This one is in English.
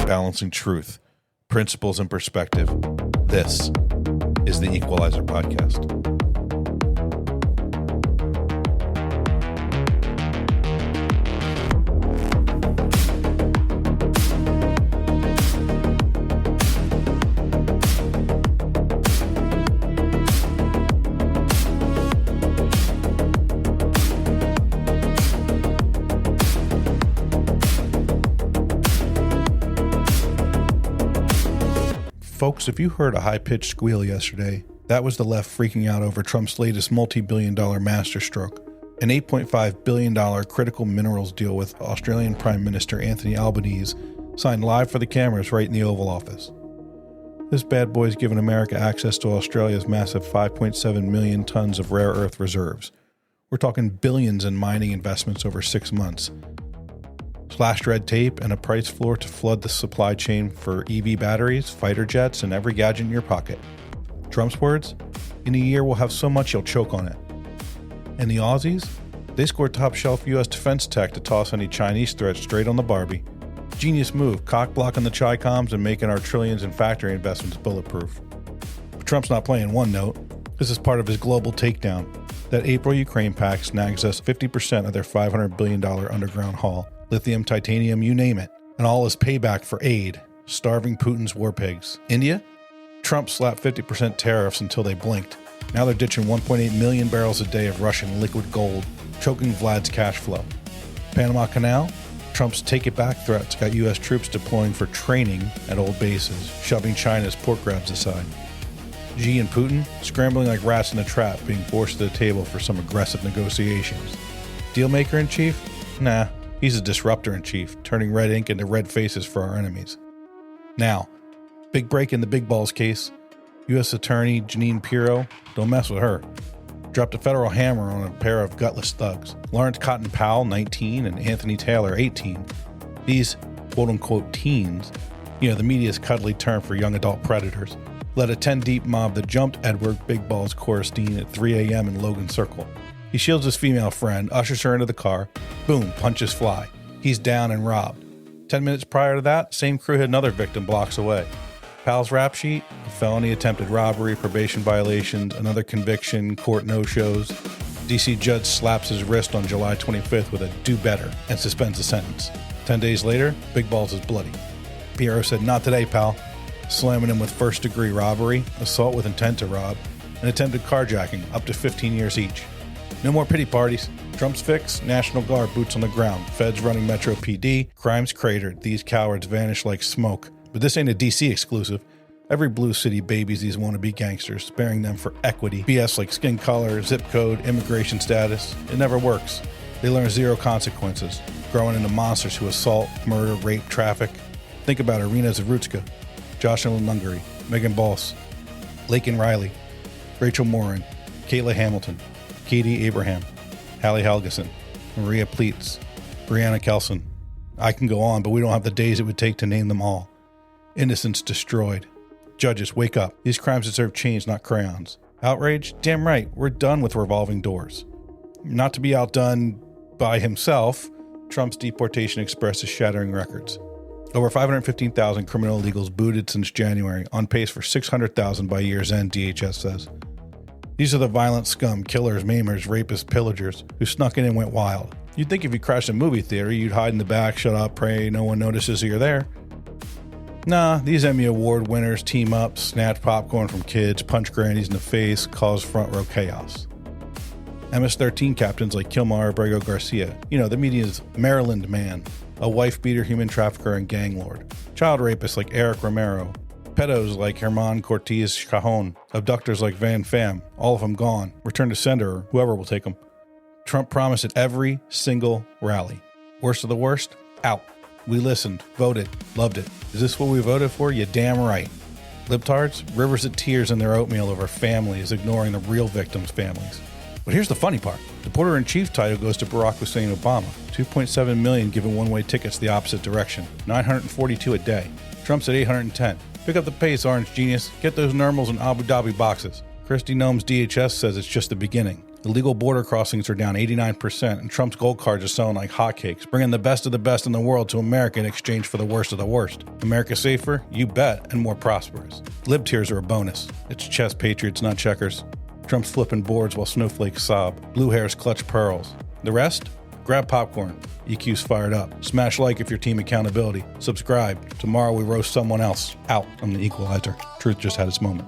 balancing truth, principles, and perspective. This is the Equalizer Podcast. Folks, if you heard a high-pitched squeal yesterday, that was the left freaking out over Trump's latest multi-billion-dollar masterstroke, an $8.5 billion critical minerals deal with Australian Prime Minister Anthony Albanese, signed live for the cameras right in the Oval Office. This bad boy's given America access to Australia's massive 5.7 million tons of rare earth reserves. We're talking billions in mining investments over 6 months. Slashed red tape and a price floor to flood the supply chain for EV batteries, fighter jets, and every gadget in your pocket. Trump's words? In a year we'll have so much you'll choke on it. And the Aussies? They scored top-shelf U.S. defense tech to toss any Chinese threats straight on the Barbie. Genius move, cock-blocking the Chi-Coms and making our trillions in factory investments bulletproof. But Trump's not playing one note. This is part of his global takedown. That April Ukraine pact snags us 50% of their $500 billion underground haul. Lithium, titanium, you name it. And all is payback for aid, starving Putin's war pigs. India? Trump slapped 50% tariffs until they blinked. Now they're ditching 1.8 million barrels a day of Russian liquid gold, choking Vlad's cash flow. Panama Canal? Trump's take-it-back threats got U.S. troops deploying for training at old bases, shoving China's pork grabs aside. Xi and Putin? Scrambling like rats in a trap, being forced to the table for some aggressive negotiations. Dealmaker-in-chief? Nah. He's a disruptor-in-chief, turning red ink into red faces for our enemies. Now, big break in the big balls case. U.S. Attorney Jeanine Pirro, don't mess with her, dropped a federal hammer on a pair of gutless thugs. Lawrence Cotton Powell, 19, and Anthony Taylor, 18. These quote-unquote teens, the media's cuddly term for young adult predators, led a 10-deep mob that jumped Edward Big Balls Corstine at 3 a.m. in Logan Circle. He shields his female friend, ushers her into the car, boom, punches fly. He's down and robbed. 10 minutes prior to that, same crew had another victim blocks away. Powell's rap sheet, a felony attempted robbery, probation violations, another conviction, court no-shows. DC judge slaps his wrist on July 25th with a do better and suspends the sentence. 10 days later, Big Balls is bloody. Pirro said, not today, pal. Slamming him with first-degree robbery, assault with intent to rob, and attempted carjacking, up to 15 years each. No more pity parties. Trump's fix, National Guard boots on the ground, feds running Metro PD, crimes cratered, these cowards vanish like smoke. But this ain't a DC exclusive. Every blue city babies these wannabe gangsters, sparing them for equity. BS like skin color, zip code, immigration status. It never works. They learn zero consequences, growing into monsters who assault, murder, rape, traffic. Think about Irina Zarutska, Jocelyn Lungary, Megan Boss, Laken Riley, Rachel Morin, Kayla Hamilton, Katie Abraham, Hallie Helgeson, Maria Pleats, Brianna Kelson. I can go on, but we don't have the days it would take to name them all. Innocents destroyed. Judges, wake up. These crimes deserve change, not crayons. Outrage? Damn right, we're done with revolving doors. Not to be outdone by himself, Trump's deportation express is shattering records. Over 515,000 criminal illegals booted since January, on pace for 600,000 by year's end, DHS says. These are the violent scum, killers, maimers, rapists, pillagers, who snuck in and went wild. You'd think if you crashed a movie theater, you'd hide in the back, shut up, pray no one notices you're there. Nah, these Emmy Award winners team up, snatch popcorn from kids, punch grannies in the face, cause front row chaos. MS-13 captains like Kilmar Abrego Garcia, the media's Maryland man, a wife-beater, human trafficker, and gang lord. Child rapists like Eric Romero, pedos like Herman Cortez Cajon, abductors like Van Pham, all of them gone, return to sender or whoever will take them. Trump promised at every single rally. Worst of the worst? Out. We listened, voted, loved it. Is this what we voted for? You damn right. Libtards? Rivers of tears in their oatmeal over families, ignoring the real victims' families. But here's the funny part. The Deporter-in-Chief title goes to Barack Hussein Obama. 2.7 million given one-way tickets the opposite direction. 942 a day. Trump's at 810. Pick up the pace, Orange Genius. Get those normals in Abu Dhabi boxes. Kristi Noem's DHS says it's just the beginning. Illegal border crossings are down 89%, and Trump's gold cards are selling like hotcakes, bringing the best of the best in the world to America in exchange for the worst of the worst. America safer? You bet, and more prosperous. Lib tiers are a bonus. It's chess patriots, not checkers. Trump's flipping boards while snowflakes sob. Blue hairs clutch pearls. The rest? Grab popcorn. EQ's fired up. Smash like if your team accountability. Subscribe. Tomorrow we roast someone else. Out. I'm the equalizer. Truth just had its moment.